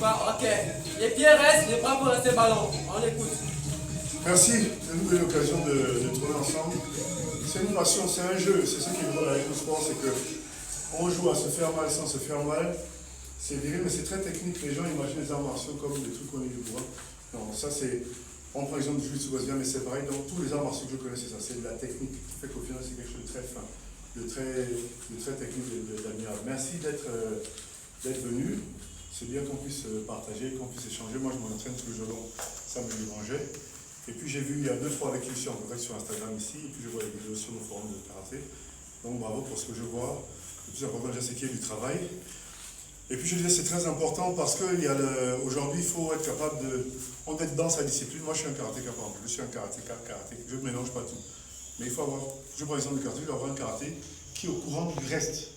Quoi? Ok. Les pieds restent, les bras pour rester ballon. On écoute. Merci de nous donner l'occasion de tourner ensemble. C'est une passion, c'est un jeu. C'est ce qui est drôle avec le sport, c'est que on joue à se faire mal sans se faire mal. C'est viril, mais c'est très technique. Les gens imaginent les arts martiaux comme des trucs qu'on est du bois. Non, ça c'est. On prend l'exemple du jiu-jitsu brésilien, mais c'est pareil. Dans tous les arts martiaux que je connais, c'est ça. C'est de la technique qui fait qu'au final, c'est quelque chose de très fin, de très technique, d'admirable. Merci d'être venu. C'est bien qu'on puisse partager, qu'on puisse échanger. Moi, je m'entraîne tous les jours, donc ça me dérangeait. Et puis j'ai vu, il y a 2 fois avec qui je suis en contact sur Instagram ici, et puis je vois les vidéos sur nos forums de karaté. Donc bravo pour ce que je vois. Le plus important déjà, c'est qu'il y ait du travail. Et puis je disais, c'est très important parce qu'aujourd'hui, il faut être capable on est dans sa discipline. Moi, je suis un karatéka, par exemple. Je suis un karatéka, je ne mélange pas tout. Mais il faut avoir, je prends l'exemple du karaté, il faut avoir un karaté qui est au courant du reste.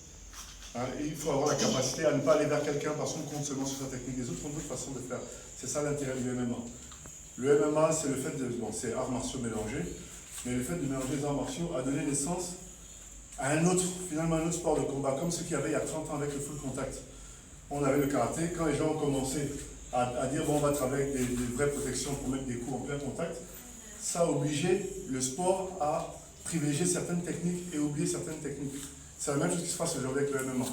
Hein, il faut avoir la capacité à ne pas aller vers quelqu'un parce qu'on compte seulement sur sa technique. Les autres ont d'autres façons de faire. C'est ça l'intérêt du MMA. Le MMA, c'est le fait de. Bon, c'est arts martiaux mélangés, mais le fait de mélanger les arts martiaux a donné naissance à finalement un autre sport de combat, comme ce qu'il y avait il y a 30 ans avec le full contact. On avait le karaté, quand les gens ont commencé à dire bon, on va travailler avec des vraies protections pour mettre des coups en plein contact, ça a obligé le sport à privilégier certaines techniques et oublier certaines techniques. C'est la même chose qui se passe aujourd'hui avec le MMA.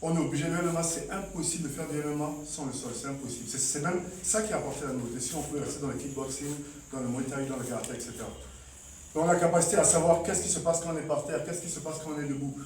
On est obligé, le MMA, c'est impossible de faire du MMA sans le sol, c'est impossible. C'est même ça qui a apporté la nouveauté. Si on pouvait rester dans le kickboxing, dans le muay thai, dans le karaté, etc. Donc la capacité à savoir qu'est-ce qui se passe quand on est par terre, qu'est-ce qui se passe quand on est debout.